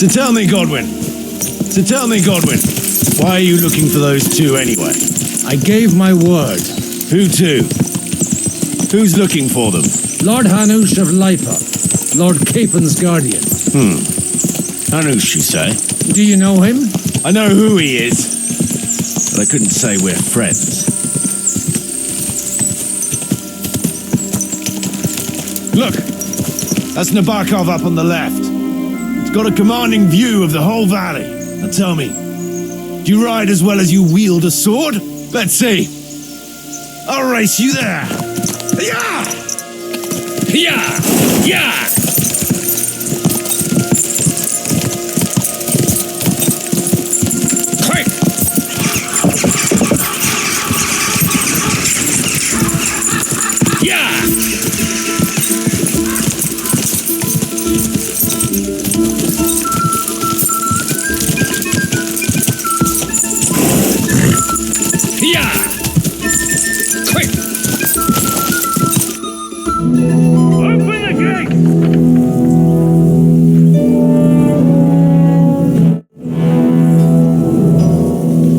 So tell me, Godwin, why are you looking for those two anyway? I gave my word. Who to? Who's looking for them? Lord Hanush of Lipa, Lord Capon's guardian. Hanush, you say? Do you know him? I know who he is, but I couldn't say we're friends. Look, that's Nabokov up on the left. It's got a commanding view of the whole valley. Now tell me, do you ride as well as you wield a sword? Let's see. I'll race you there. Yeah! Yeah! Yeah! Quick! Yeah! Yeah! Quick! Open the gate!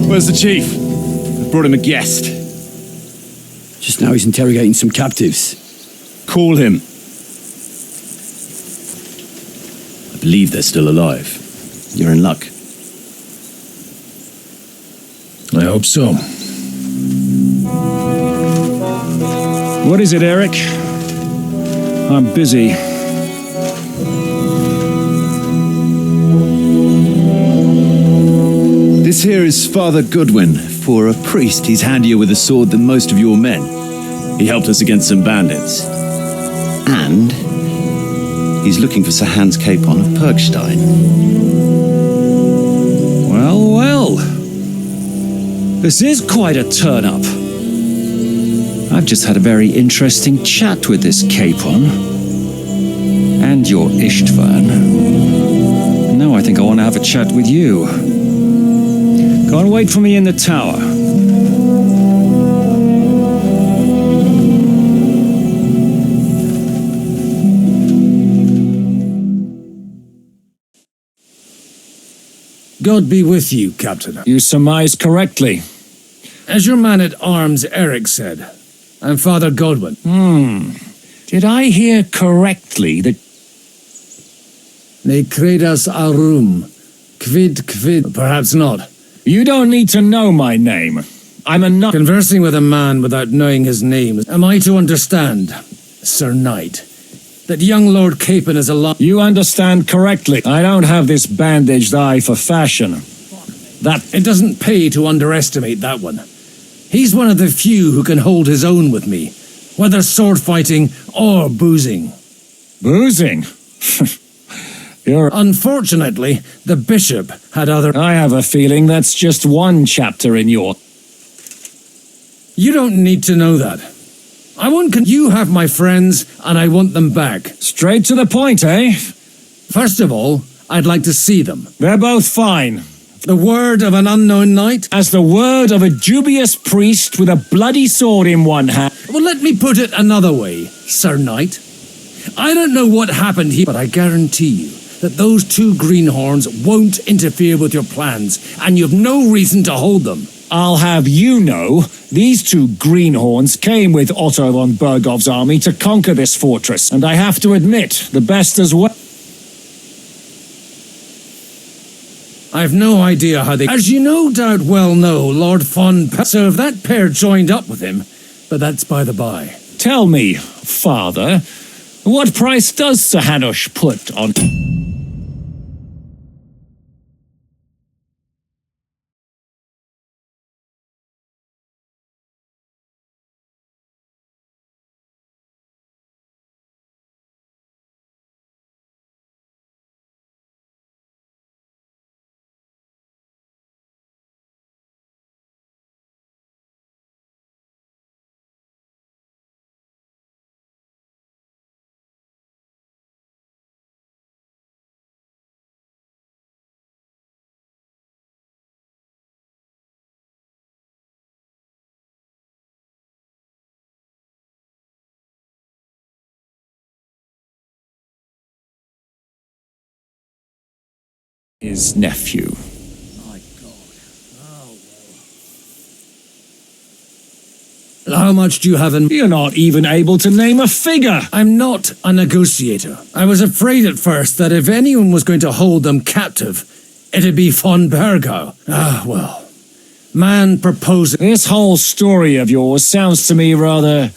Where's the chief? I brought him a guest. Just now he's interrogating some captives. Call him. I believe they're still alive. You're in luck. I hope so. What is it, Eric? I'm busy. This here is Father Godwin. For a priest, he's handier with a sword than most of your men. He helped us against some bandits. And he's looking for Sir Hans Capon of Perkstein. Well, well. This is quite a turn-up. I've just had a very interesting chat with this Capon. And your Istvan. Now I think I want to have a chat with you. Go and wait for me in the tower. God be with you, Captain. You surmise correctly. As your man-at-arms Eric said, I'm Father Godwin. Did I hear correctly that... Ne credas aurum. Quid. Perhaps not. You don't need to know my name. I'm a nut... Conversing with a man without knowing his name, am I to understand, Sir Knight, that young Lord Capon is alive? You understand correctly. I don't have this bandaged eye for fashion. It doesn't pay to underestimate that one. He's one of the few who can hold his own with me, whether sword fighting or boozing. Boozing? Unfortunately, the bishop had other... I have a feeling that's just one chapter in your... You don't need to know that. I won't You have my friends, and I want them back. Straight to the point, eh? First of all, I'd like to see them. They're both fine. The word of an unknown knight? As the word of a dubious priest with a bloody sword in one hand. Well, let me put it another way, Sir Knight. I don't know what happened here, but I guarantee you that those two greenhorns won't interfere with your plans, and you've no reason to hold them. I'll have you know, these two greenhorns came with Otto von Bergov's army to conquer this fortress, and I have to admit, the best as well. I've no idea how they... As you no doubt well know, Lord von So if that pair joined up with him, but that's by the by. Tell me, Father, what price does Sir Hanush put on... his nephew. My God. Oh, well. How much do you have in... You're not even able to name a figure. I'm not a negotiator. I was afraid at first that if anyone was going to hold them captive, it'd be von Bergau. Ah, well. Man proposing... This whole story of yours sounds to me rather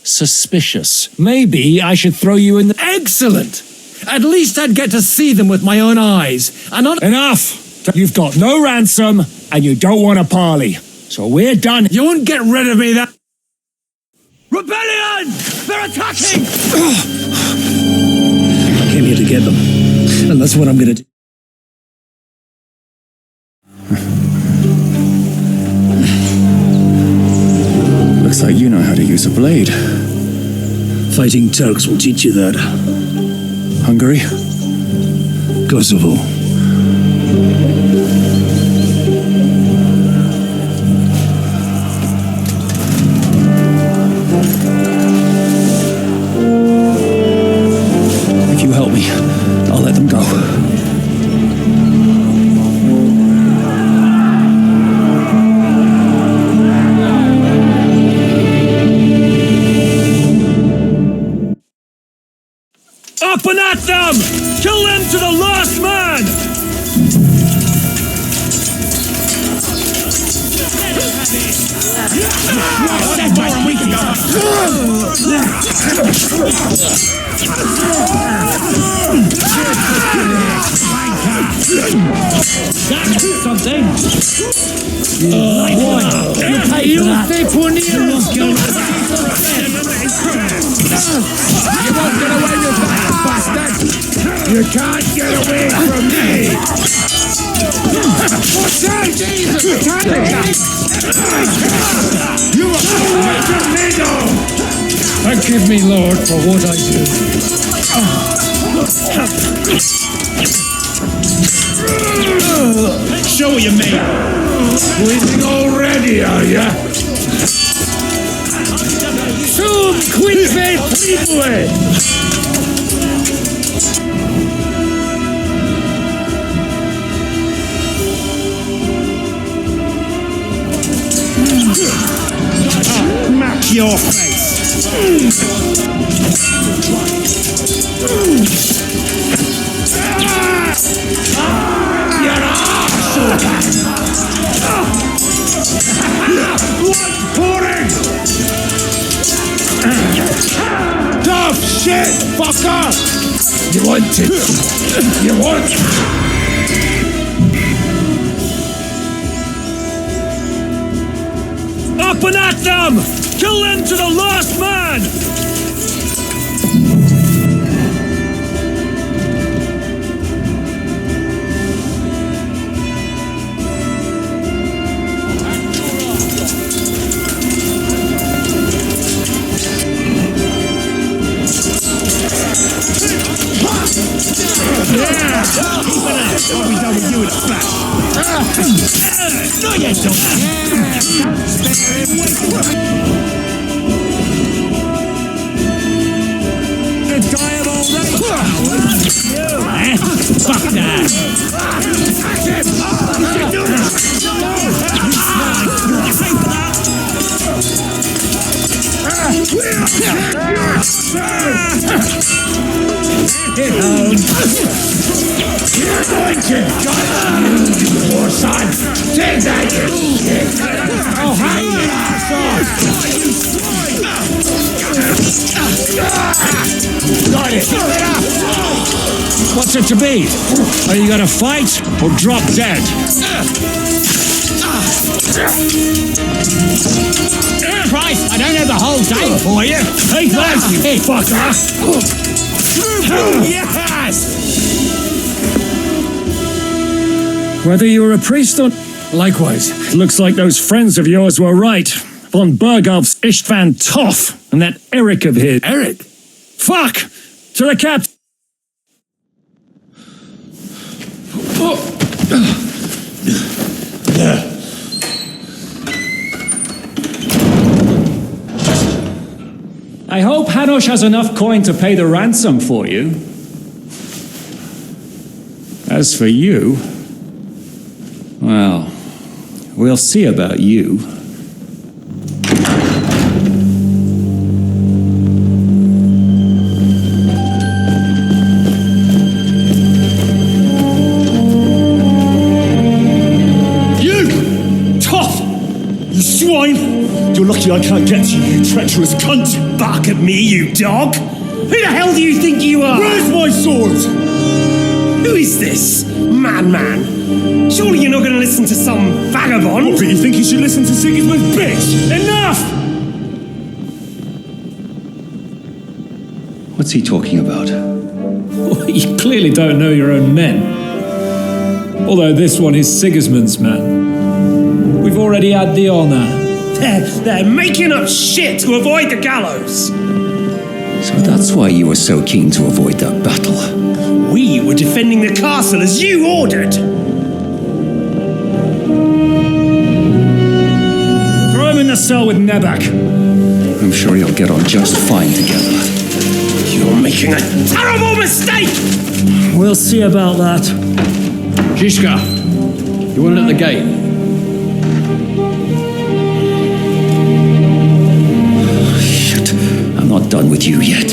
suspicious. Maybe I should throw you in the... Excellent! At least I'd get to see them with my own eyes, and not... Enough! You've got no ransom, and you don't want a parley. So we're done. You won't get rid of me, that... Rebellion! They're attacking! I came here to get them. And that's what I'm gonna do. Looks like you know how to use a blade. Fighting Turks will teach you that. Hungary? Kosovo. If you help me, I'll let them go. Up and at them! Kill them to the last man! That's something! You stay poor near You won't get away with that, bastard! You can't get away from me! What's that, Jesus? You are always a middle! Forgive me, Lord, for what I do. Show what you made. Bleeding already, are ya? Soon, Queen Faith, lead the way! Smack your face! You're arsehole! Blood pouring! Tough shit, fucker! You want it? You want it? Up and at them! Kill them to the last man! Yeah! Keep it up! I'll be done with you in a flash! No, you don't! The die of old Fuck that! Attack him! You can do this! You pay for that! You're going to die, you poor son! Take that, you shit! Oh, hang your ass off! Got it! What's it to be? Are you gonna fight or drop dead? Christ, I don't have the whole day for you! Take that, you fucker! Yes! Whether you're a priest or... Likewise. Looks like those friends of yours were right. Von Berghoff's Istvan Toff and that Eric of his. Eric? Fuck! To the captain! I hope Hanush has enough coin to pay the ransom for you. As for you, well, we'll see about you. You're lucky I can't get to you, you treacherous cunt! Bark at me, you dog! Who the hell do you think you are? Where's my sword? Who is this? Madman! Surely you're not going to listen to some vagabond? What, but you think you should listen to Sigismund's bitch? Enough! What's he talking about? Well, you clearly don't know your own men. Although this one is Sigismund's man. We've already had the honor. They're making up shit to avoid the gallows! So that's why you were so keen to avoid that battle. We were defending the castle as you ordered! Throw him in the cell with Nebak. I'm sure you'll get on just fine together. You're making a terrible mistake! We'll see about that. Zizka, you weren't at the gate. I'm not done with you yet.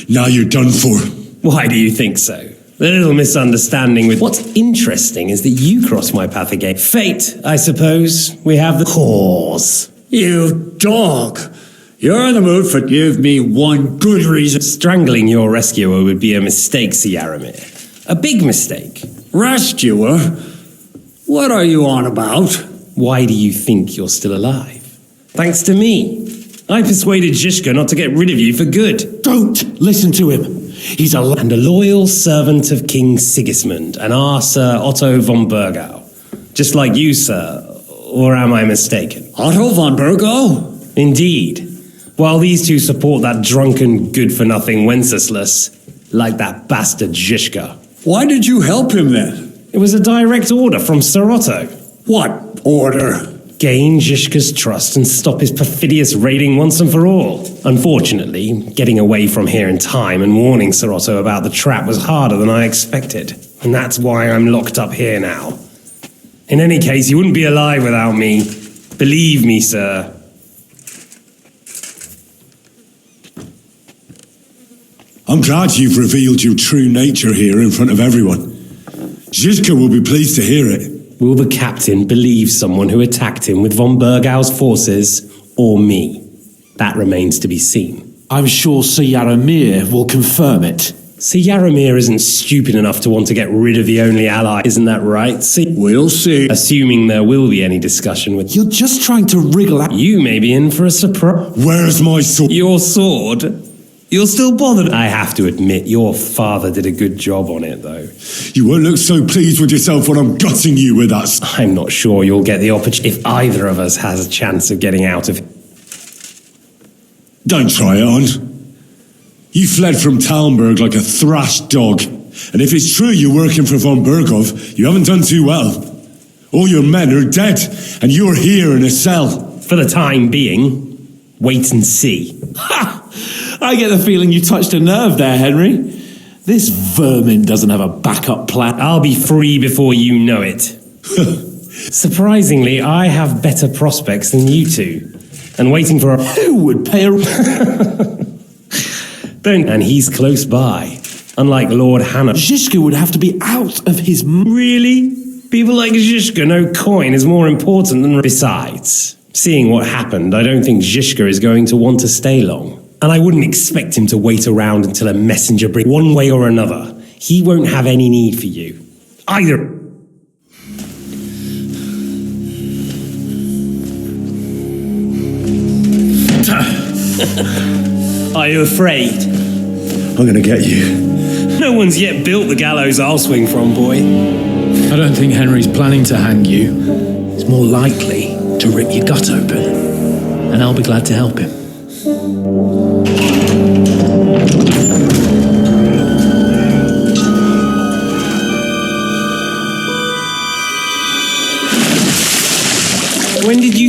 Now you're done for. Why do you think so? The little misunderstanding with... What's interesting is that you crossed my path again. Fate, I suppose. We have the cause. You dog! You're in the mood for give me one good reason. Strangling your rescuer would be a mistake, Yaramir. A big mistake. Rescuer? What are you on about? Why do you think you're still alive? Thanks to me. I persuaded Zizka not to get rid of you for good. Don't listen to him. He's a loyal servant of King Sigismund and our Sir Otto von Burgau. Just like you, sir. Or am I mistaken? Otto von Burgau? Indeed. While these two support that drunken, good-for-nothing Wenceslas, like that bastard Zizka. Why did you help him then? It was a direct order from Sir Otto. What order? Gain Zizka's trust and stop his perfidious raiding once and for all. Unfortunately, getting away from here in time and warning Sir Otto about the trap was harder than I expected. And that's why I'm locked up here now. In any case, you wouldn't be alive without me. Believe me, sir. I'm glad you've revealed your true nature here in front of everyone. Zizka will be pleased to hear it. Will the captain believe someone who attacked him with von Burgau's forces, or me? That remains to be seen. I'm sure Sir Yaramir will confirm it. Sir Yaramir isn't stupid enough to want to get rid of the only ally, isn't that right? We'll see. Assuming there will be any discussion with... You're just trying to wriggle out... You may be in for a surprise. Where's my sword? Your sword? You're still bothered? I have to admit, your father did a good job on it, though. You won't look so pleased with yourself when I'm gutting you with that. I'm not sure you'll get the opportunity if either of us has a chance of getting out of... Don't try it on. You fled from Talmberg like a thrashed dog. And if it's true you're working for von Burgov, you haven't done too well. All your men are dead, and you're here in a cell. For the time being, wait and see. Ha! I get the feeling you touched a nerve there, Henry. This vermin doesn't have a backup plan. I'll be free before you know it. Surprisingly, I have better prospects than you two. And waiting for a... Who would pay a... Don't... And he's close by. Unlike Lord Hannah. Zizka would have to be out of his... Really? People like Zizka know coin is more important than... Besides, seeing what happened, I don't think Zizka is going to want to stay long. And I wouldn't expect him to wait around until a messenger brings one way or another. He won't have any need for you. Either. Are you afraid? I'm gonna get you. No one's yet built the gallows I'll swing from, boy. I don't think Henry's planning to hang you. He's more likely to rip your gut open. And I'll be glad to help him.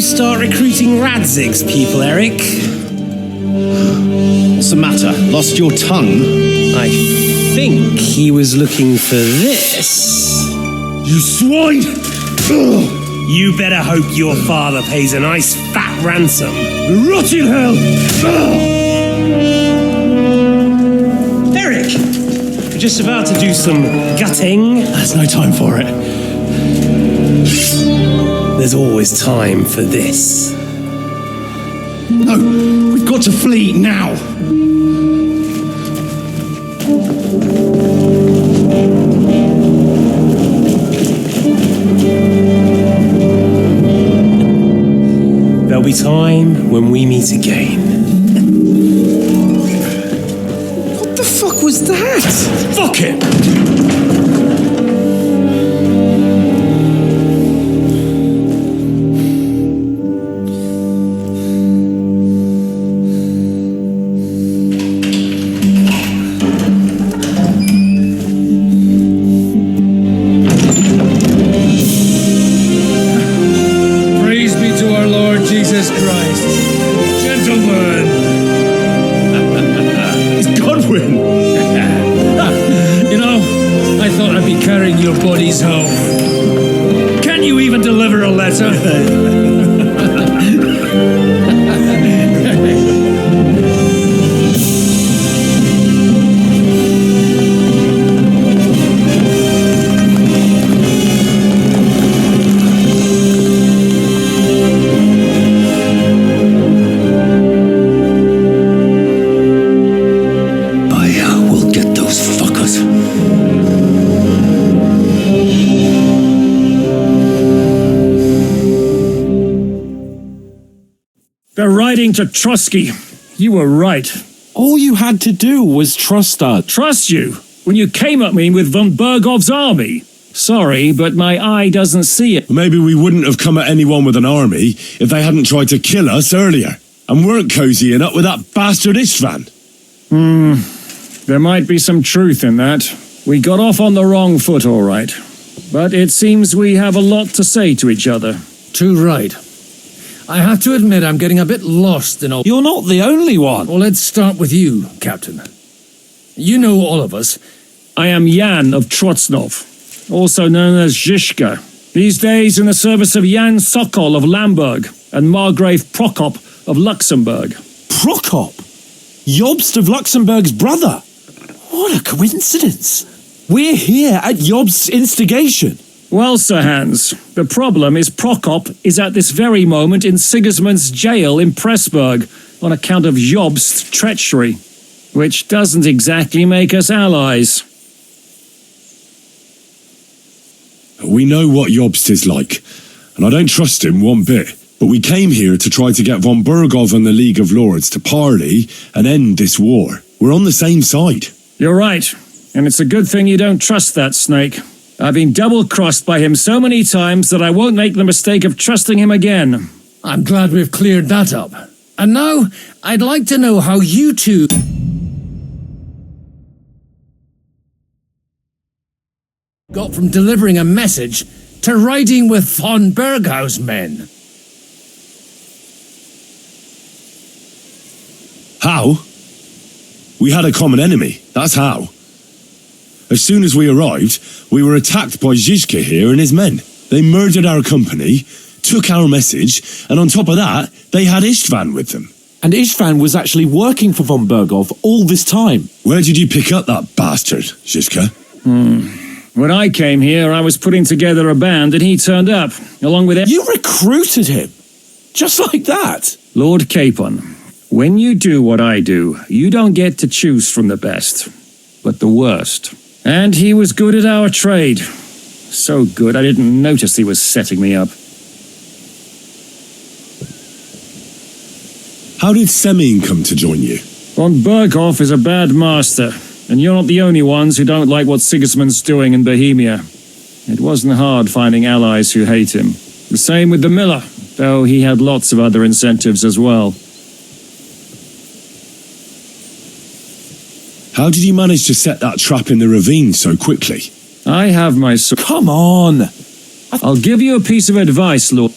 start recruiting Radzig's people, Eric? What's the matter? Lost your tongue? I think he was looking for this. You swine! You better hope your father pays a nice fat ransom. Rot in hell! Eric! We're just about to do some gutting. There's no time for it. There's always time for this. No, we've got to flee now. There'll be time when we meet again. What the fuck was that? Fuck it! Praise be to our Lord Jesus Christ. Gentlemen. It's Godwin! You know, I thought I'd be carrying your bodies home. Can you even deliver a letter? We'll get those fuckers. They're riding to Trusky. You were right. All you had to do was trust us. Trust you when you came at me with von Bergov's army. Sorry, but my eye doesn't see it. Maybe we wouldn't have come at anyone with an army if they hadn't tried to kill us earlier. And weren't cozying up with that bastard Istvan. There might be some truth in that. We got off on the wrong foot, all right. But it seems we have a lot to say to each other. Too right. I have to admit I'm getting a bit lost in all... You're not the only one. Well, let's start with you, Captain. You know all of us. I am Jan of Trotsnov, also known as Zizka. These days in the service of Jan Sokol of Lamberg and Margrave Prokop of Luxembourg. Prokop? Jobst of Luxembourg's brother? What a coincidence. We're here at Jobst's instigation. Well, Sir Hans, the problem is Prokop is at this very moment in Sigismund's jail in Pressburg on account of Jobst's treachery, which doesn't exactly make us allies. We know what Jobst is like, and I don't trust him one bit. But we came here to try to get von Bergov and the League of Lords to parley and end this war. We're on the same side. You're right, and it's a good thing you don't trust that snake. I've been double-crossed by him so many times that I won't make the mistake of trusting him again. I'm glad we've cleared that up. And now, I'd like to know how you two... got from delivering a message to riding with von Berghaus men. How? We had a common enemy, that's how. As soon as we arrived, we were attacked by Zizka here and his men. They murdered our company, took our message, and on top of that, they had Istvan with them. And Istvan was actually working for von Bergov all this time. Where did you pick up that bastard, Zizka? When I came here, I was putting together a band and he turned up, along with... You recruited him? Just like that? Lord Capon, when you do what I do, you don't get to choose from the best, but the worst. And he was good at our trade. So good, I didn't notice he was setting me up. How did Semyon come to join you? Von Berghoff is a bad master, and you're not the only ones who don't like what Sigismund's doing in Bohemia. It wasn't hard finding allies who hate him. The same with the miller, though he had lots of other incentives as well. How did you manage to set that trap in the ravine so quickly? I have my... Come on! I'll give you a piece of advice, Lord.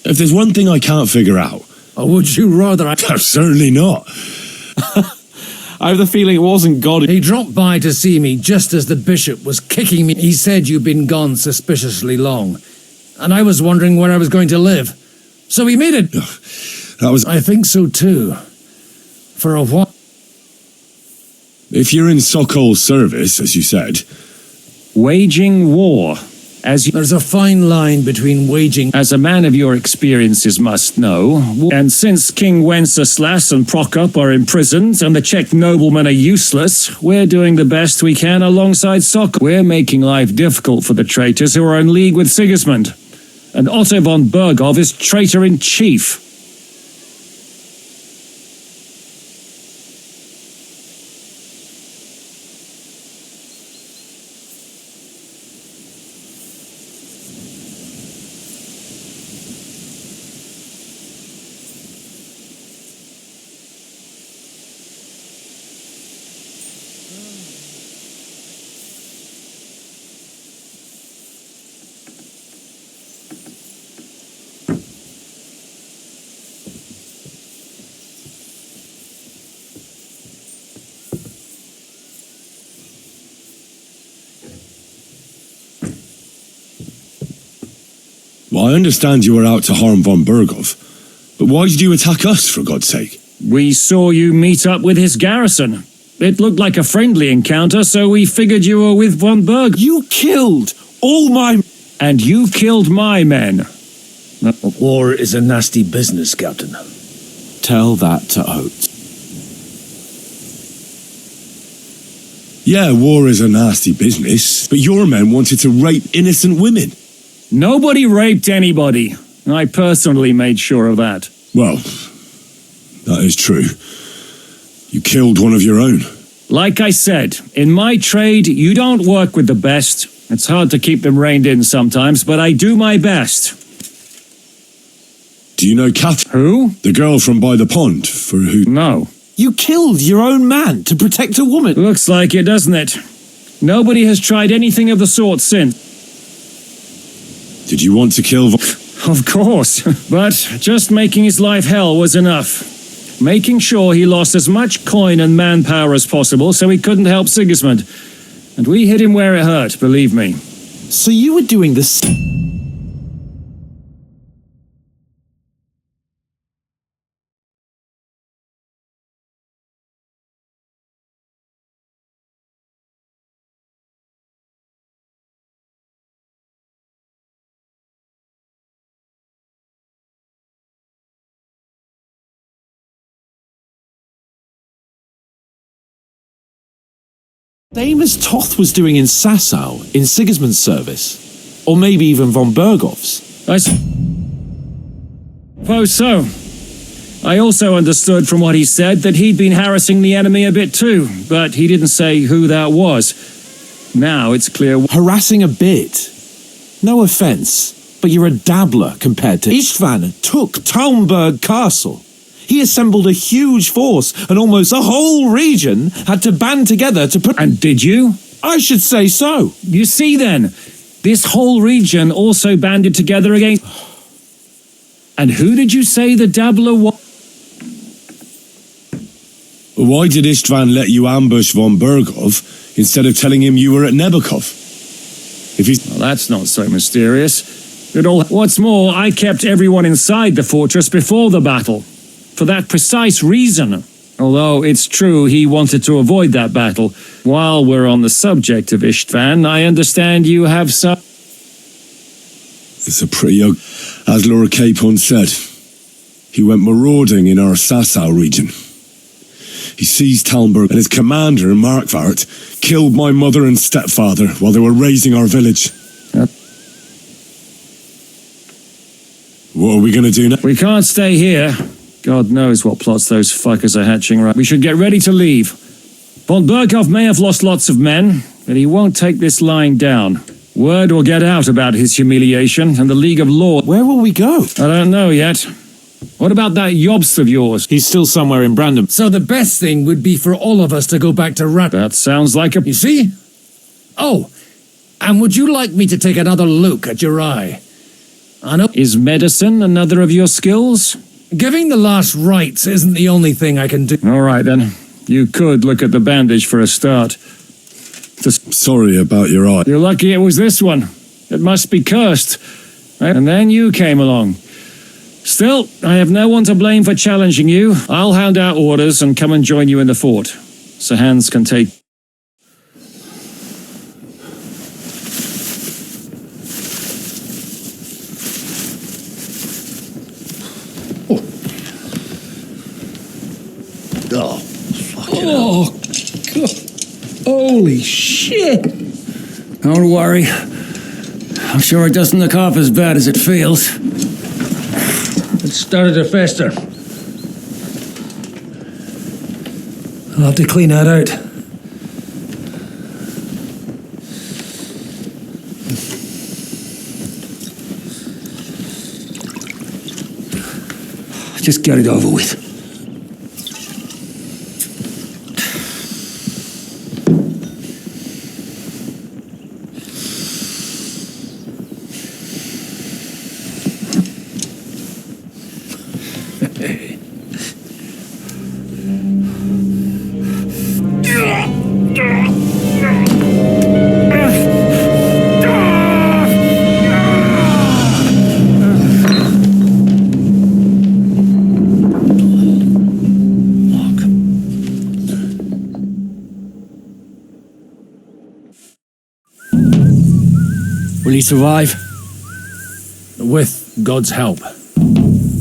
If there's one thing I can't figure out... Or would you rather Certainly not. I have the feeling it wasn't God. He dropped by to see me just as the bishop was kicking me. He said you'd been gone suspiciously long, and I was wondering where I was going to live. So he made it. That was... I think so too. For a while. If you're in Sokol's service, as you said... Waging war. There's a fine line between waging... As a man of your experiences must know, and since King Wenceslas and Prokop are imprisoned and the Czech noblemen are useless, we're doing the best we can alongside Sokol. We're making life difficult for the traitors who are in league with Sigismund. And Otto von Berghof is traitor-in-chief. Well, I understand you were out to harm von Berghof, but why did you attack us, for God's sake? We saw you meet up with his garrison. It looked like a friendly encounter, so we figured you were with von Berghof. You killed all my... And you killed my men. War is a nasty business, Captain. Tell that to Oates. Yeah, war is a nasty business, but your men wanted to rape innocent women. Nobody raped anybody. I personally made sure of that. Well, that is true. You killed one of your own. Like I said, in my trade, you don't work with the best. It's hard to keep them reined in sometimes, but I do my best. Do you know Kath? Who? The girl from by the pond, for who... No. You killed your own man to protect a woman. Looks like it, doesn't it? Nobody has tried anything of the sort since. Did you want to kill... Of course, but just making his life hell was enough. Making sure he lost as much coin and manpower as possible so he couldn't help Sigismund. And we hit him where it hurt, believe me. So you were doing this... Same as Toth was doing in Sasau, in Sigismund's service. Or maybe even von Berghof's. I suppose so. I also understood from what he said that he'd been harassing the enemy a bit too, but he didn't say who that was. Now it's clear... Harassing a bit? No offence, but you're a dabbler compared to... Istvan took Talmberg Castle. He assembled a huge force, and almost the whole region had to band together to put... And did you? I should say so. You see then, this whole region also banded together against... And who did you say the dabbler was? Why did Istvan let you ambush von Berghof instead of telling him you were at Nebukov? If he's... Well, that's not so mysterious. What's more, I kept everyone inside the fortress before the battle. For that precise reason. Although it's true he wanted to avoid that battle. While we're on the subject of Istvan, I understand you have some... It's a pretty young... As Lord Capon said, he went marauding in our Sasau region. He seized Talmberg, and his commander, Markvart, killed my mother and stepfather while they were raising our village. What are we going to do now? We can't stay here. God knows what plots those fuckers are hatching right. We should get ready to leave. Von Berghof may have lost lots of men, but he won't take this lying down. Word will get out about his humiliation, and the League of Lords... Where will we go? I don't know yet. What about that Jobst of yours? He's still somewhere in Brandon. So the best thing would be for all of us to go back to Rat... That sounds like a... You see? Oh, and would you like me to take another look at your eye? I know. Is medicine another of your skills? Giving the last rites isn't the only thing I can do. All right, then. You could look at the bandage for a start. Sorry about your eye. You're lucky it was this one. It must be cursed. And then you came along. Still, I have no one to blame for challenging you. I'll hand out orders and come and join you in the fort. Sir Hans can take... Oh, fucking Oh, God. Holy shit! Don't worry. I'm sure it doesn't look half as bad as it feels. It started to fester. I'll have to clean that out. Just get it over with. Will you survive? With God's help.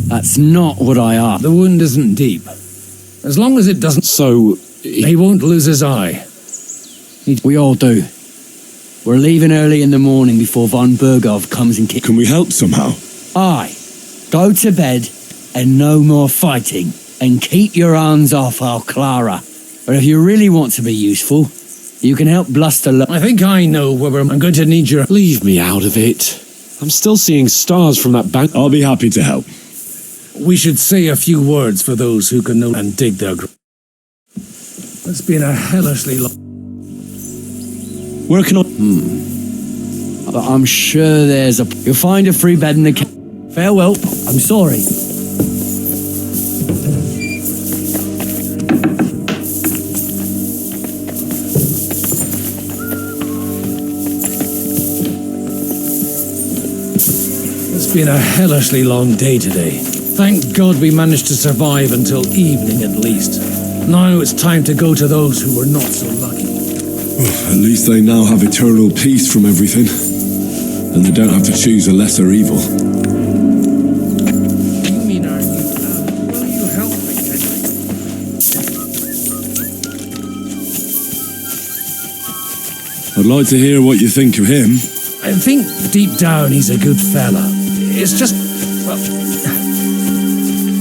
That's not what I asked. The wound isn't deep. As long as it doesn't... So, He won't lose his eye. We all do. We're leaving early in the morning before von Bergov comes and kicks. Can we help somehow? Aye. Go to bed and no more fighting. And keep your hands off our Clara. But if you really want to be useful, you can help bluster. I think I know where I'm going to need your... leave me out of it. I'm still seeing stars from that bank. I'll be happy to help. We should say a few words for those who can know and dig their... It's been a hellishly long... Working on... But I'm sure there's a... You'll find a free bed in the... Farewell. I'm sorry. It's been a hellishly long day today. Thank God we managed to survive until evening at least. Now it's time to go to those who were not so lucky. At least they now have eternal peace from everything. And they don't have to choose a lesser evil. You mean our new town? Will you help me, Henry? I'd like to hear what you think of him. I think deep down he's a good fella. It's just, well,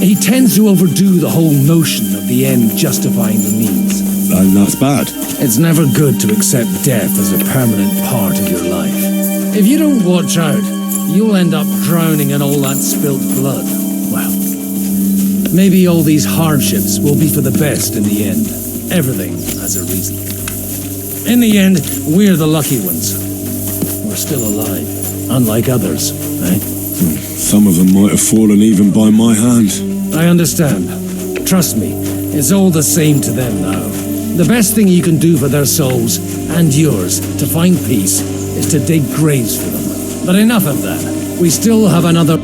he tends to overdo the whole notion of the end justifying the means. And that's bad. It's never good to accept death as a permanent part of your life. If you don't watch out, you'll end up drowning in all that spilt blood. Well, maybe all these hardships will be for the best in the end. Everything has a reason. In the end, we're the lucky ones. We're still alive, unlike others, eh? Some of them might have fallen even by my hand. I understand. Trust me, it's all the same to them now. The best thing you can do for their souls, and yours, to find peace, is to dig graves for them. But enough of that. We still have another...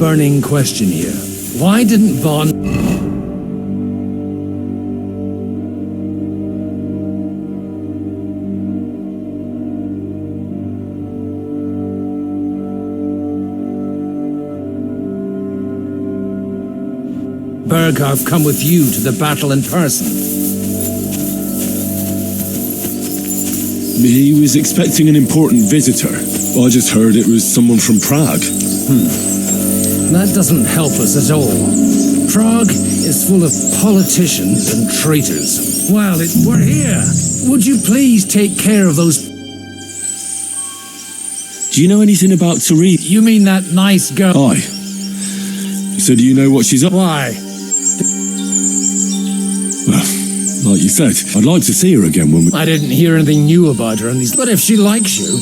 burning question here. Why didn't Von... Berghardt come with you to the battle in person? He was expecting an important visitor. I just heard it was someone from Prague. That doesn't help us at all. Prague is full of politicians and traitors. Well, we're here. Would you please take care of those... Do you know anything about Therese? You mean that nice girl? Aye. So do you know what she's up? Why? Well, like you said, I'd like to see her again when we... I didn't hear anything new about her, but if she likes you...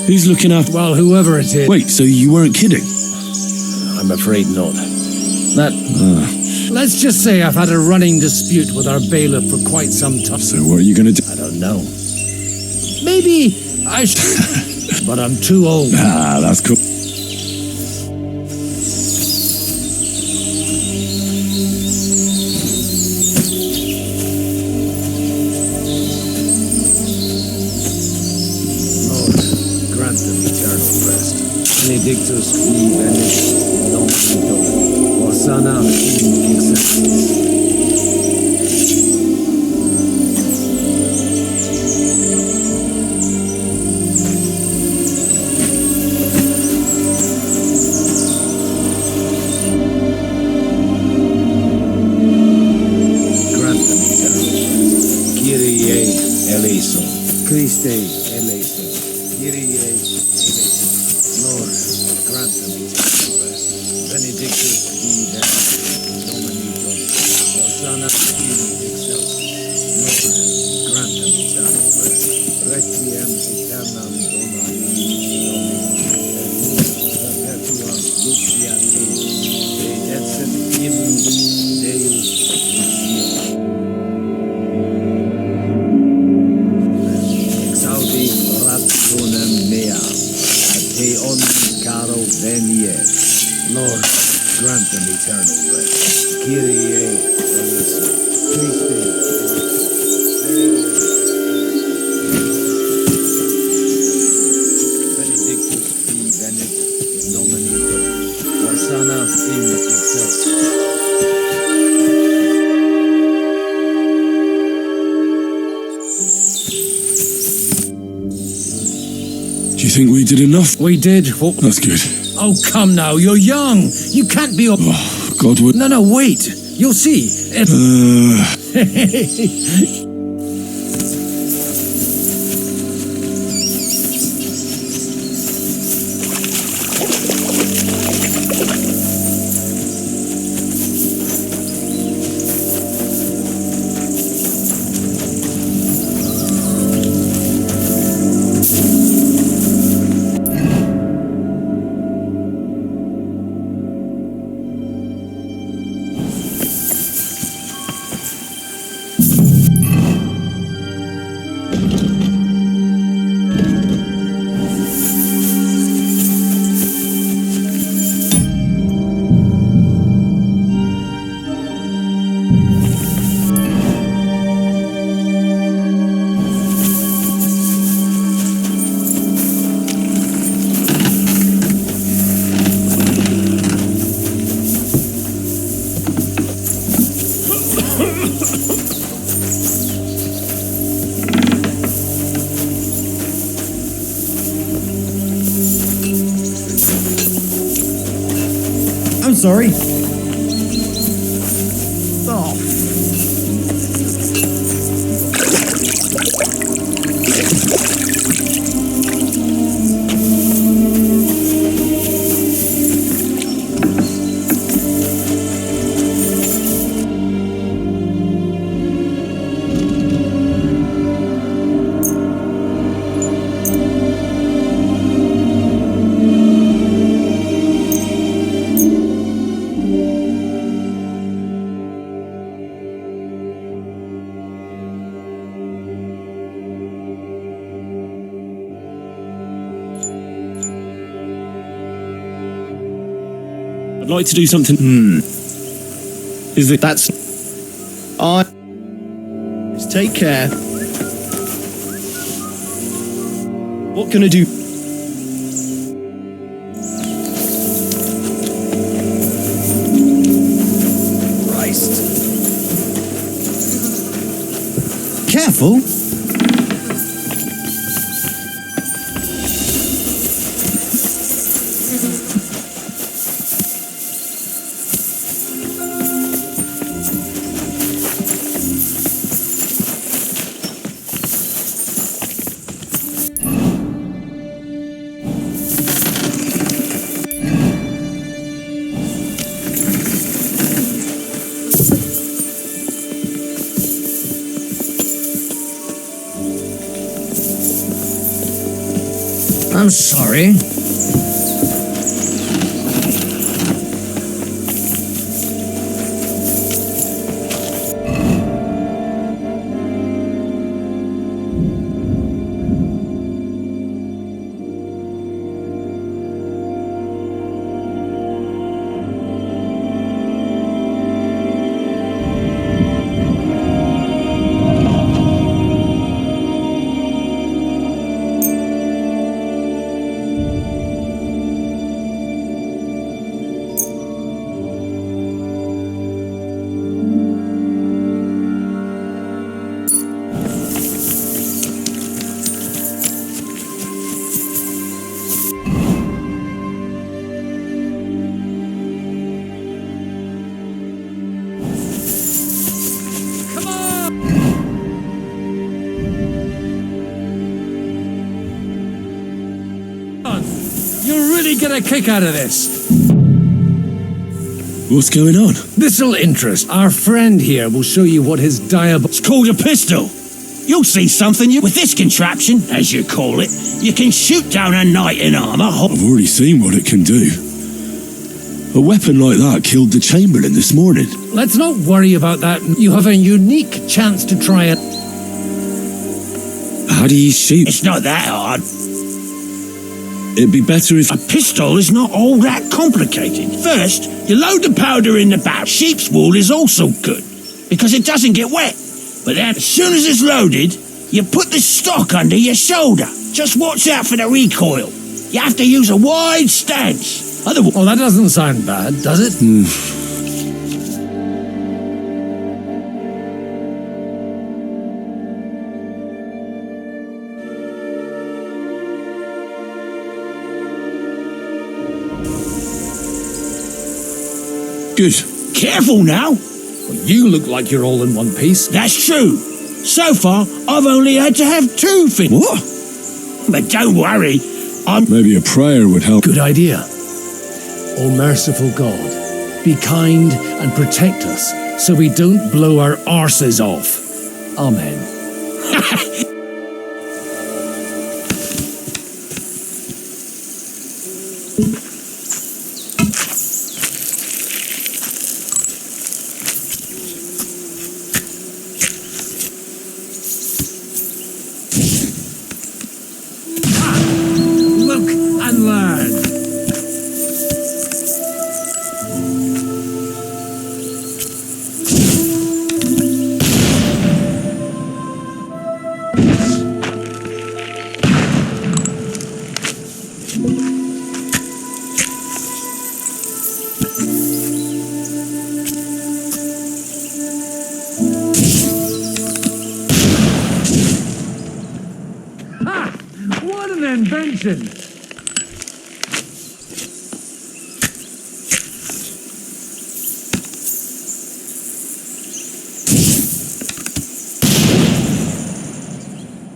Who's looking after... Well, whoever it is... Wait, so you weren't kidding? I'm afraid not. Let's just say I've had a running dispute with our bailiff for quite some time. So what are you going to do? I don't know. Maybe I should... But I'm too old. Ah, that's cool. Benedictus qui venit in nomine Domini, Hosanna in excelsis. Grant them eternal rest. Kyrie eleison. Christe eleison. Kyrie eleison. Lord, grant them eternal rest. Benedictus qui venit in nomine Domini. Hosanna in excelsis. Lord, grant them eternal rest. Requiem aeternam dona Domini. Perpetua lucia Dei. Dedecet hymnus Deus in Exaudi rationem mea. Te omnis caro venie. Lord, grant them eternal rest. Kyrie eleison. Christe. Benedictus qui venit in nomine Domini. Hosanna in excelsis. Do you think we did enough? We did. That's good. Oh, come now. You're young. You can't be... Oh, Godwin. No, wait. You'll see. I'm sorry. I'd like to do something. Is it that's Just take care. What can I do? Christ. Careful. I'm sorry. You'll really get a kick out of this. What's going on? This'll interest. Our friend here will show you what his It's called a pistol. You'll see something with this contraption, as you call it. You can shoot down a knight in armour. I've already seen what it can do. A weapon like that killed the Chamberlain this morning. Let's not worry about that. You have a unique chance to try it. How do you shoot? It's not that hard. It'd be better if... A pistol is not all that complicated. First, you load the powder in the barrel. Sheep's wool is also good, because it doesn't get wet. But then, as soon as it's loaded, you put the stock under your shoulder. Just watch out for the recoil. You have to use a wide stance. Otherwise... Oh, that doesn't sound bad, does it? Good. Careful now. Well, you look like you're all in one piece. That's true. So far, I've only had to have 2 fingers. What? But don't worry. Maybe a prayer would help. Good idea. O merciful God, be kind and protect us so we don't blow our arses off. Amen. Look and learn. Ha! What an invention!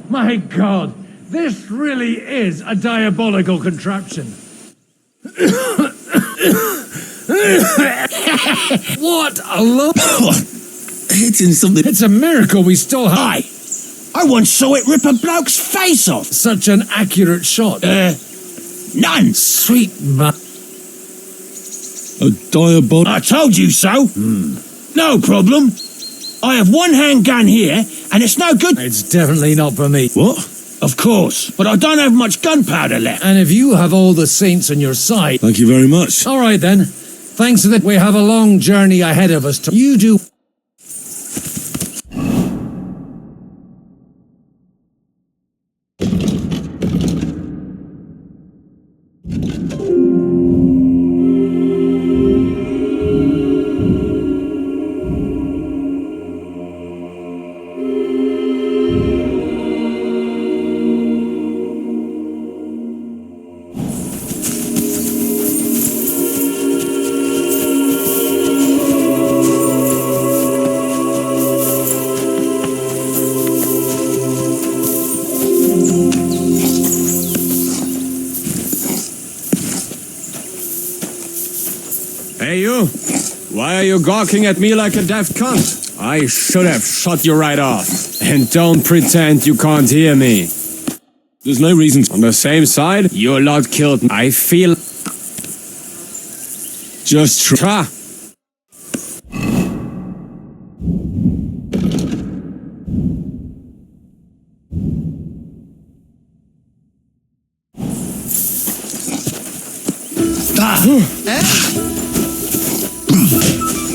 My God, this really is a diabolical contraption. What a look! Hitting something... It's a miracle we still have I once saw it rip a bloke's face off. such an accurate shot. None. Sweet man. A diabolical... I told you so. No problem. I have one handgun here, and it's no good. It's definitely not for me. What? Of course, but I don't have much gunpowder left. And if you have all the saints on your side... Thank you very much. All right then. Thanks to that, we have a long journey ahead of us. You do. Hey you! Why are you gawking at me like a deaf cunt? I should have shot you right off. And don't pretend you can't hear me. There's no reason. On the same side, your lot killed me. I feel... Just try.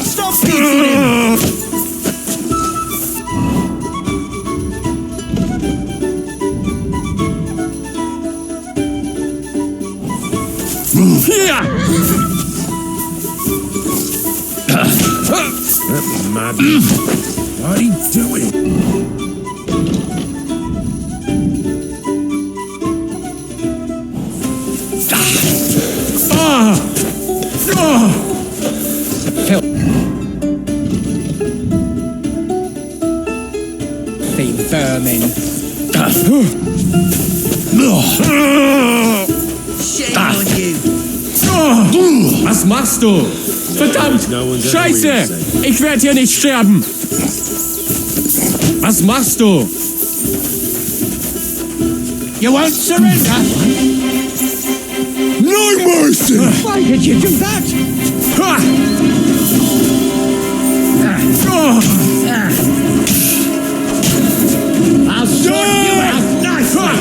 Stop beating him! Madness. What are you doing? Vermin. Shame on you. Was machst du? Verdammt! Scheiße! Ich werde hier nicht sterben! Was machst du? You won't surrender? No mercy! Why did you do that? I'll sort you out nicely!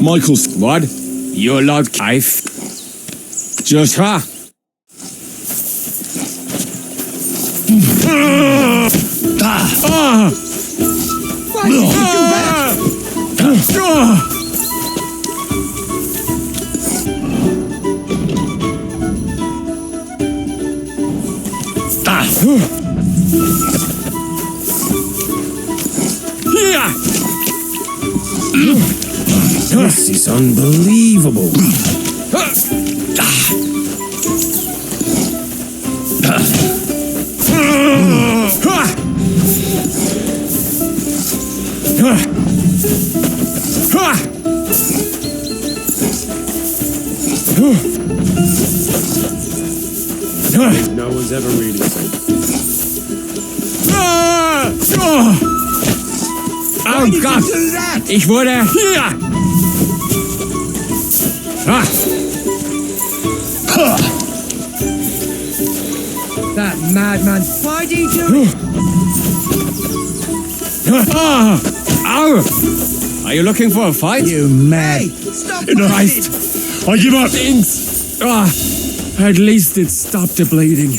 Michael's what? Your lot life. Just ha. Why did you do that? This is unbelievable. No one's ever really said. Oh Gott! Ich wurde hier! That madman. Why did you do it? Ow! Are you looking for a fight? You mad. Stop Christ! I give up! Things! At least it stopped the bleeding.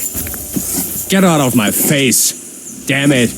Get out of my face! Damn it!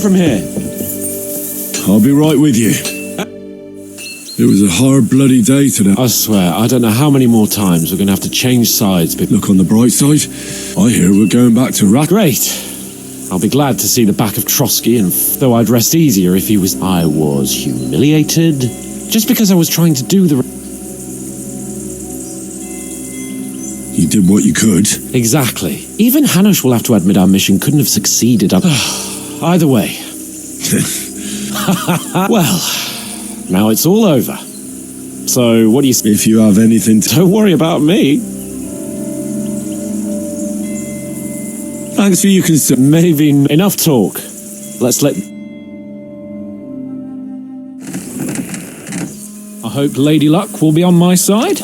from here. I'll be right with you. It was a hard bloody day today. I swear, I don't know how many more times we're going to have to change sides. But Look on the bright side. I hear we're going back to Rat. great. I'll be glad to see the back of Trotsky, and though I'd rest easier if he was... I was humiliated, just because I was trying to do the... You did what you could. Exactly. Even Hanush will have to admit our mission couldn't have succeeded. Either way. Well, now it's all over. So, what do you... If you have anything to... Don't worry about me. Thanks for your concern. Maybe enough talk. Let's let... I hope Lady Luck will be on my side.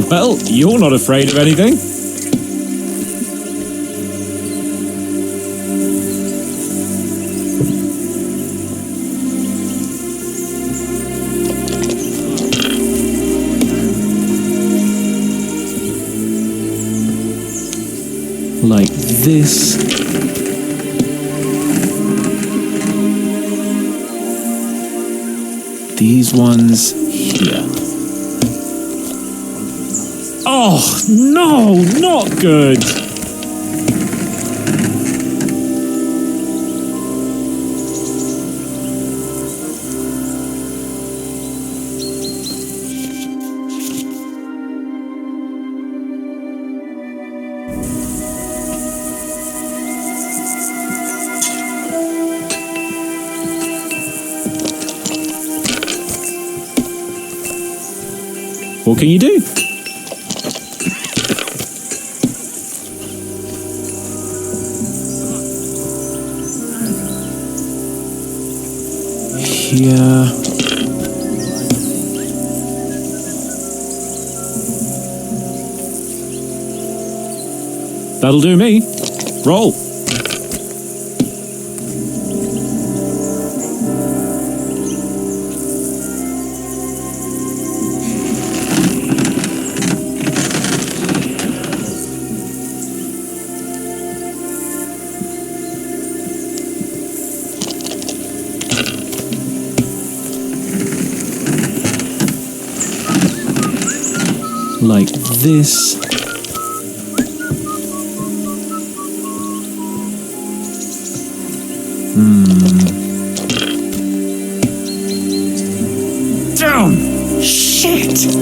Well, you're not afraid of anything. like this. These ones here. Oh, no, not good. What can you do? Here. That'll do me. Roll. Like this. Down! Shit!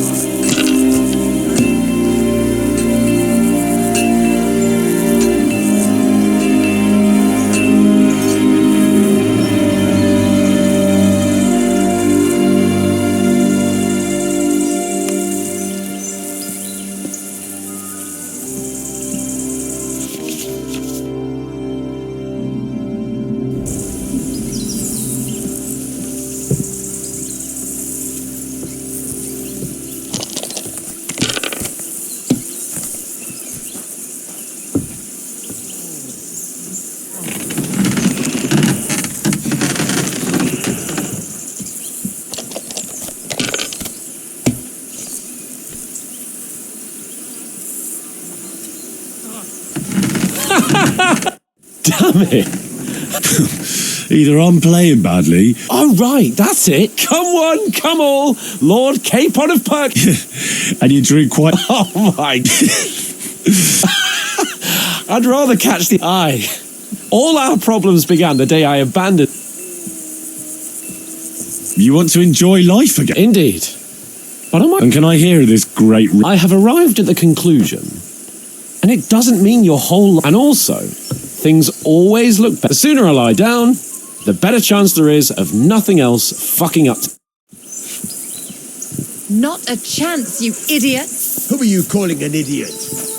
Damn it. Either I'm playing badly. Oh, right, that's it. Come one, come all. Lord Capon of Perk. And you drink quite... Oh, my. I'd rather catch the eye. All our problems began the day I abandoned... You want to enjoy life again? Indeed. But am I... And can I hear this great... I have arrived at the conclusion, and it doesn't mean your whole... And also, things always look better. The sooner I lie down, the better chance there is of nothing else fucking up. Not a chance, you idiots! Who are you calling an idiot?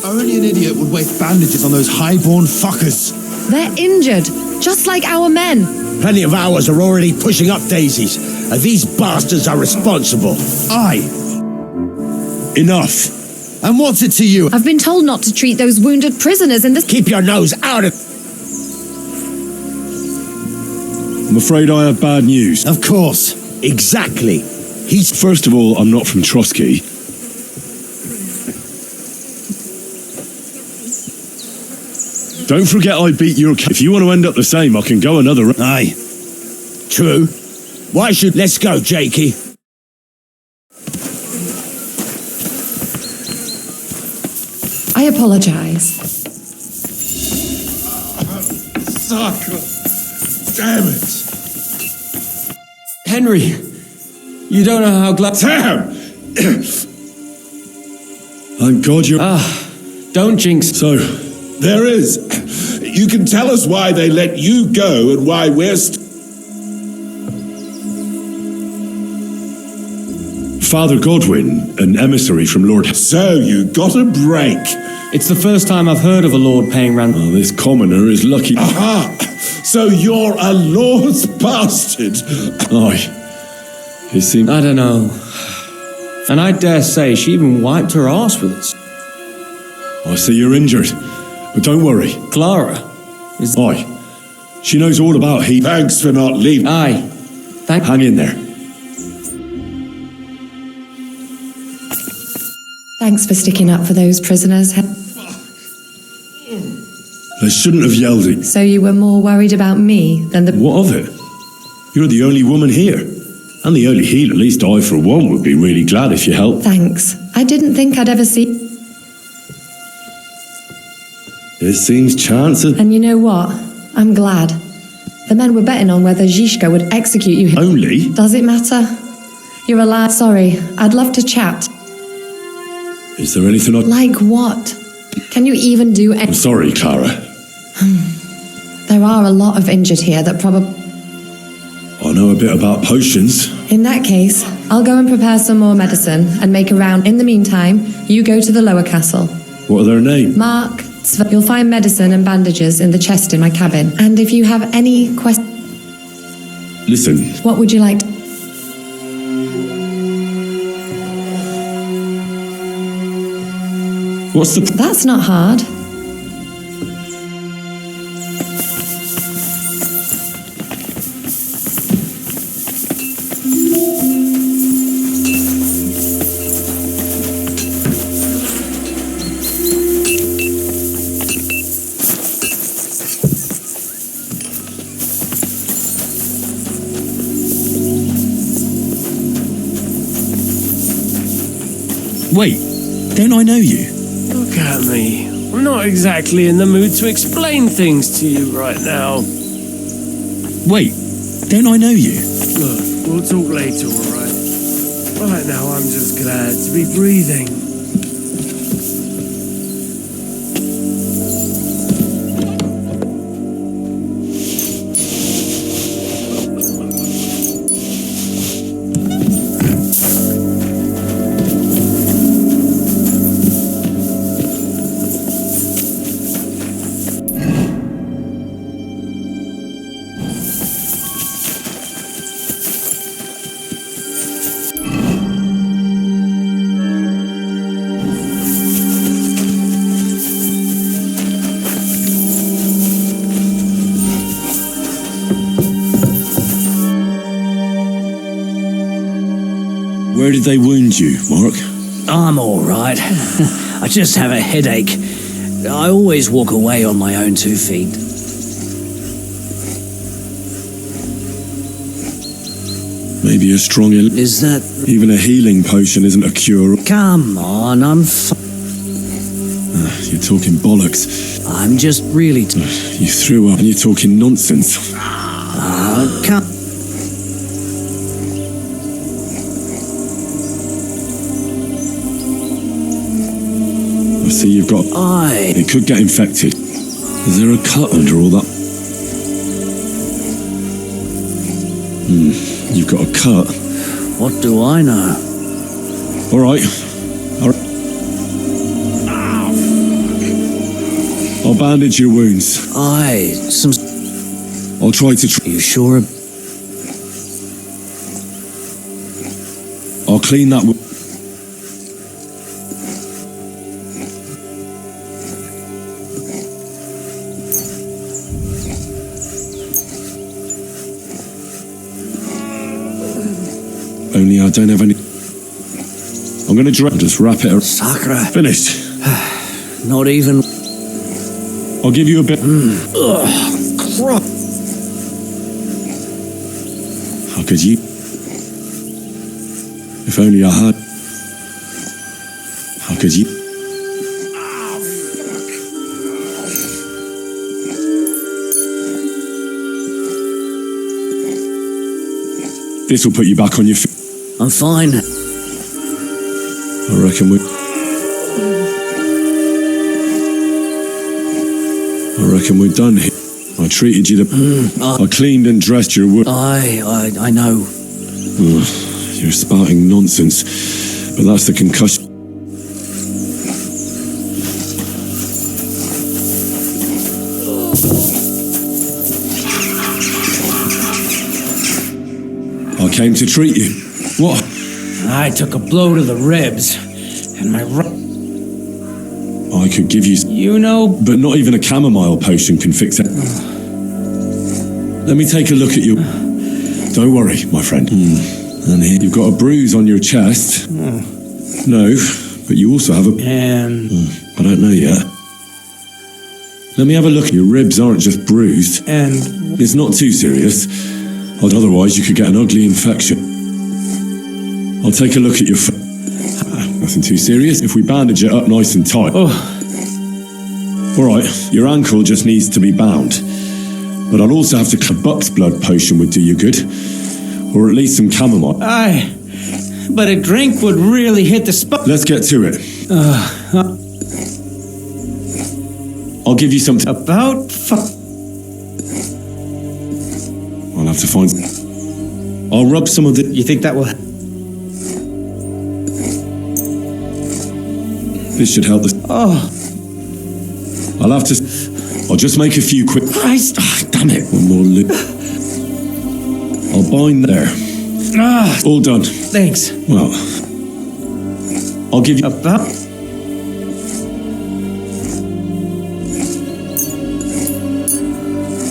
Only an idiot would waste bandages on those highborn fuckers. They're injured, just like our men. Plenty of ours are already pushing up daisies, and these bastards are responsible. Aye. Enough. And what's it to you? I've been told not to treat those wounded prisoners in this— Keep your nose out of— I'm afraid I have bad news. Of course. Exactly. He's— First of all, I'm not from Trotsky. Don't forget I beat your If you want to end up the same, I can go another Aye. True. Why should— Let's go, Jakey. I apologize. Sucker. Damn it. Henry, you don't know how glad... Damn! Thank God you're... Don't jinx. So, there is. You can tell us why they let you go and why we're Father Godwin, an emissary from Lord... So, you got a break. It's the first time I've heard of a lord paying ransom. Oh, this commoner is lucky. Aha! So you're a lord's bastard. Aye. It seems... I don't know. And I dare say she even wiped her arse with us. I see you're injured. But don't worry. Clara is... Aye. She knows all about he... Thanks for not leaving. Aye. Hang in there. Thanks for sticking up for those prisoners. They shouldn't have yelled it. So you were more worried about me than the... What of it? You're the only woman here. And the early heel, at least I, for one, would be really glad if you helped. Thanks. I didn't think I'd ever see... It seems chances... And you know what? I'm glad. The men were betting on whether Zizka would execute you... Only? Does it matter? You're alive. Sorry. I'd love to chat. Is there anything I... Like what? Can you even do I'm sorry, Clara. There are a lot of injured here that probably... I know a bit about potions. In that case, I'll go and prepare some more medicine and make a round. In the meantime, you go to the lower castle. What are their names? Mark, you'll find medicine and bandages in the chest in my cabin. And if you have any questions... Listen. What would you like to... What's the... That's not hard. Wait, don't I know you? Look at me. I'm not exactly in the mood to explain things to you right now. Wait, don't I know you? Look, we'll talk later, alright? Right now, I'm just glad to be breathing. Where did they wound you, Mark? I'm all right. I just have a headache. I always walk away on my own 2 feet. Maybe a strong... Is that... Even a healing potion isn't a cure. Come on, I'm You're talking bollocks. I'm just really... You threw up and you're talking nonsense. Come... I see you've got... Aye. It could get infected. There's Is there a cut under all that? You've got a cut. What do I know? All right. I'll bandage your wounds. Aye, some... I'll try to... You sure? I'll clean that... Only I don't have any... I'm gonna just wrap it... Sacre. Finished. Not even... I'll give you a bit... Crap. How could you... If only I had... How could you... This will put you back on your feet. I'm fine. I reckon we're done here. I treated you I cleaned and dressed your wound. I know. You're spouting nonsense, but that's the concussion. I came to treat you. What? I took a blow to the ribs, and my... I could give you... You know... But not even a chamomile potion can fix it. Let me take a look at you. Don't worry, my friend. And here, you've got a bruise on your chest. No, but you also have a... I don't know yet. Let me have a look. Your ribs aren't just bruised. And... It's not too serious. Otherwise, you could get an ugly infection. I'll take a look at your... Nothing too serious. If we bandage it up nice and tight. All right, your ankle just needs to be bound. But I'll also have to... A buck's blood potion would do you good. Or at least some chamomile. Aye, but a drink would really hit the spot. Let's get to it. I'll give you something. About... I'll have to find... I'll rub some of the... You think that will... This should help this... I'll have to... I'll just make a few quick... Christ! Damn it! One more loop. I'll bind there. All done. Thanks. Well... I'll give you... About...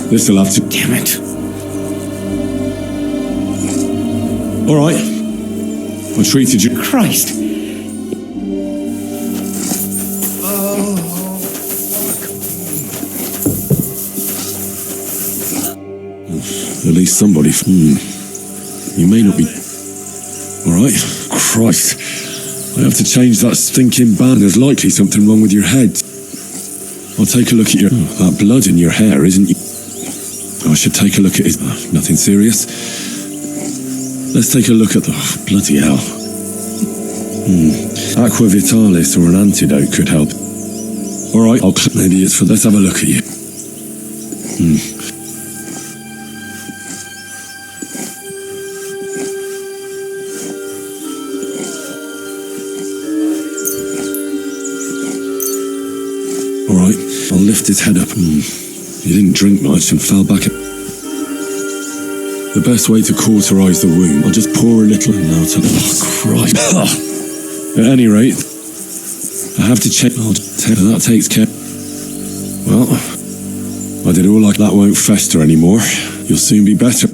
This'll have to... Damn it. All right. I treated you... Christ. At least somebody... You may not be... All right? Christ. I have to change that stinking band. There's likely something wrong with your head. I'll take a look at your... That blood in your hair, isn't... I should take a look at it. Nothing serious. Let's take a look at the... bloody hell. Aqua Vitalis or an antidote could help. All right, maybe it's for... Let's have a look at you. All right, I'll lift his head up. He didn't drink much and fell back. The best way to cauterize the wound, I'll just pour a little and now tell... Christ. At any rate, I have to check... That takes care... Well, I did all like that won't fester anymore. You'll soon be better.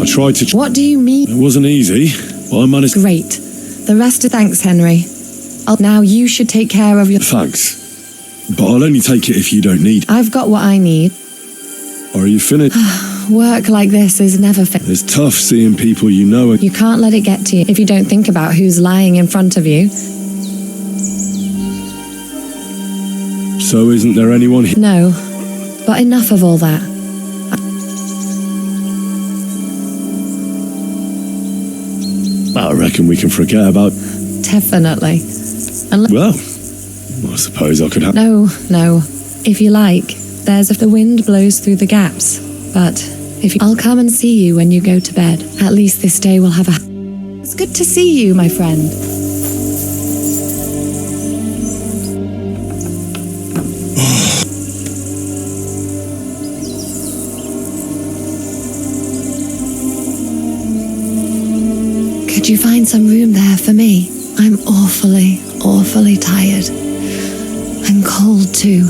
Tried to... What do you mean? It wasn't easy, but I managed... Great. The rest of thanks, Henry. Now you should take care of your... Thanks. But I'll only take it if you don't need... I've got what I need. Are you finished? Work like this is never finished. It's tough seeing people you know. You can't let it get to you if you don't think about who's lying in front of you. So isn't there anyone here? No, but enough of all that. I reckon we can forget about... Definitely. Well, I suppose I could have... No. If you like, there's if the wind blows through the gaps. But I'll come and see you when you go to bed. At least this day will have a... It's good to see you, my friend. Could you find some room there for me? I'm awfully tired. And cold too.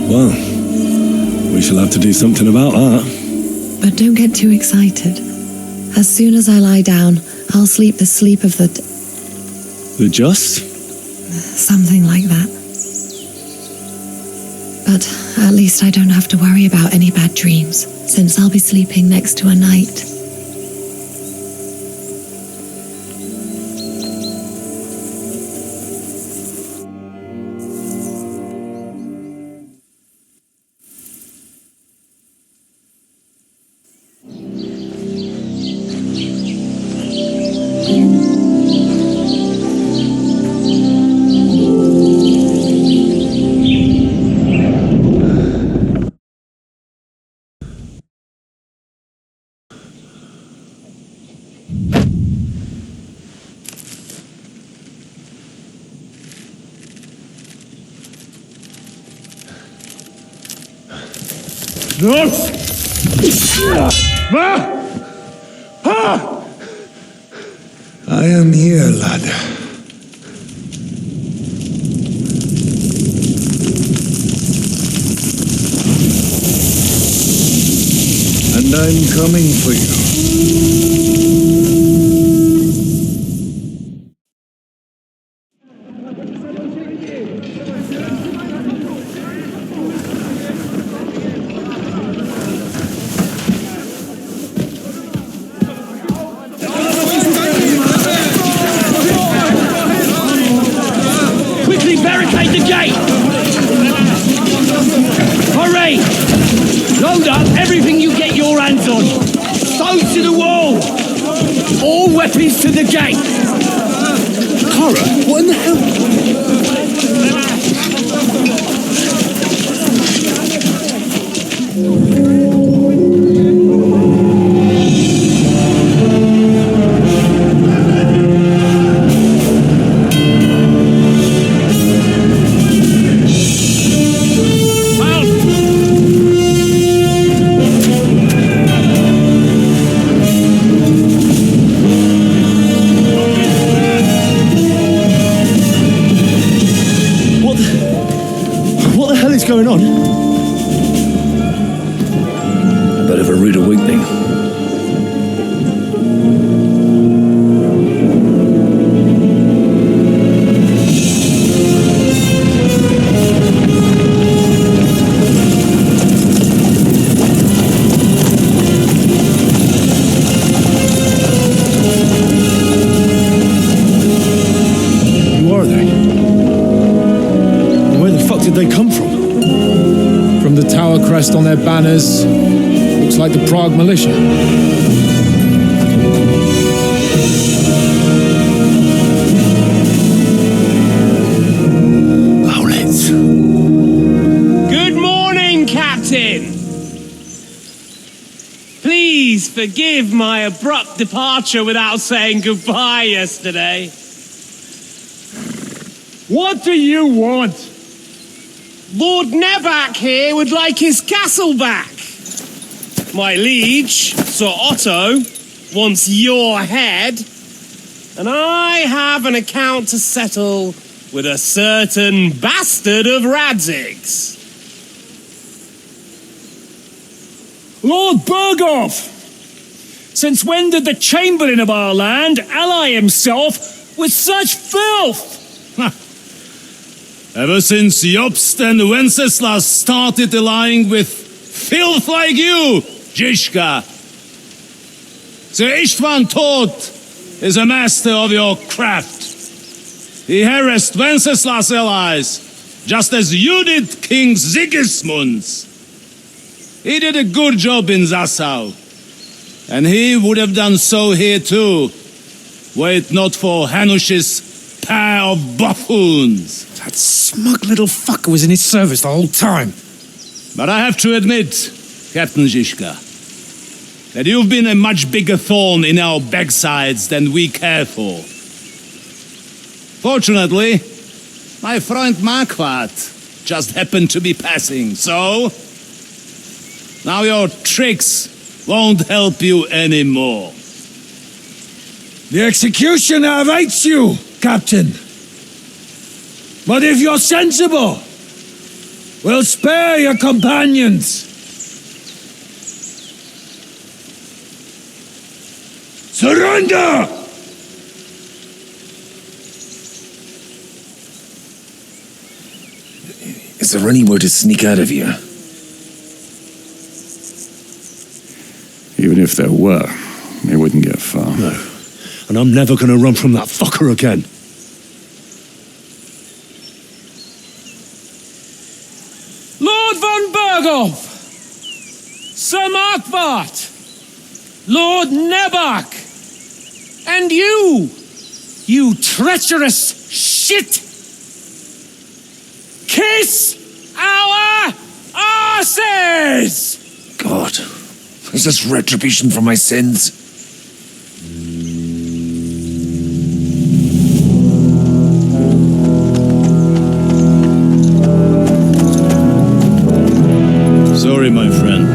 Well, we shall have to do something about that. But don't get too excited. As soon as I lie down, I'll sleep the sleep of the... The just? Something like that. But at least I don't have to worry about any bad dreams, since I'll be sleeping next to a knight. I am here, lad. And I'm coming for you. Load up everything you get your hands on. Stones to the wall. All weapons to the gate. Clara, what in the hell? Going on? A bit of a rude awakening. Who are they? Where the fuck did they come from? From the tower crest on their banners, looks like the Prague militia. Owlets. Good morning, Captain! Please forgive my abrupt departure without saying goodbye yesterday. What do you want? Lord Nevak here would like his castle back. My liege, Sir Otto, wants your head. And I have an account to settle with a certain bastard of Radzig's. Lord Berghoff! Since when did the Chamberlain of our land ally himself with such filth? Ever since Jobst and Wenceslas started allying with filth like you, Zizka. Sir Istvan Todt is a master of your craft. He harassed Wenceslas' allies, just as you did King Sigismund's. He did a good job in Zassau, and he would have done so here too, were it not for Hanush's pair of buffoons. That smug little fucker was in his service the whole time. But I have to admit, Captain Zizka, that you've been a much bigger thorn in our backsides than we care for. Fortunately, my friend Marquardt just happened to be passing, so now your tricks won't help you anymore. The executioner awaits you, Captain. But if you're sensible, we'll spare your companions. Surrender! Is there any way to sneak out of here? Even if there were, it wouldn't get far. No. And I'm never gonna run from that fucker again. Lord von Berghoff! Sir Marquardt! Lord Nebach! And you treacherous shit! Kiss our asses! God, is this retribution for my sins? Sorry, my friend.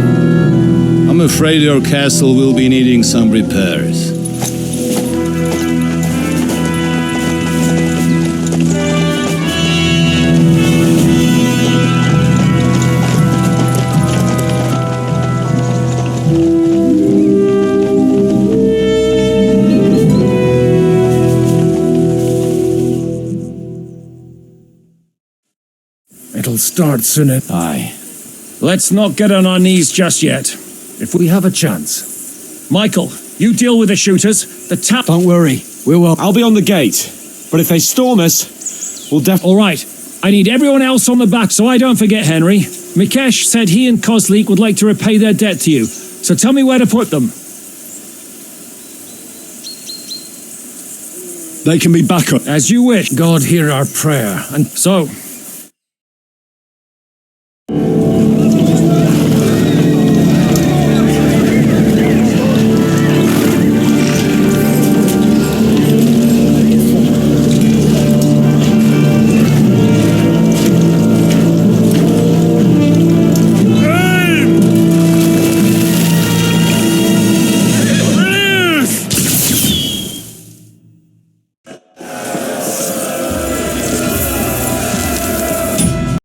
I'm afraid your castle will be needing some repairs. It'll start soon. Aye. Let's not get on our knees just yet. If we have a chance. Michael, you deal with the shooters. The tap. Don't worry, we will. I'll be on the gate. But if they storm us, we'll definitely... All right. I need everyone else on the back so I don't forget Henry. Mikesh said he and Kozlik would like to repay their debt to you. So tell me where to put them. They can be back up. As you wish. God hear our prayer. And So,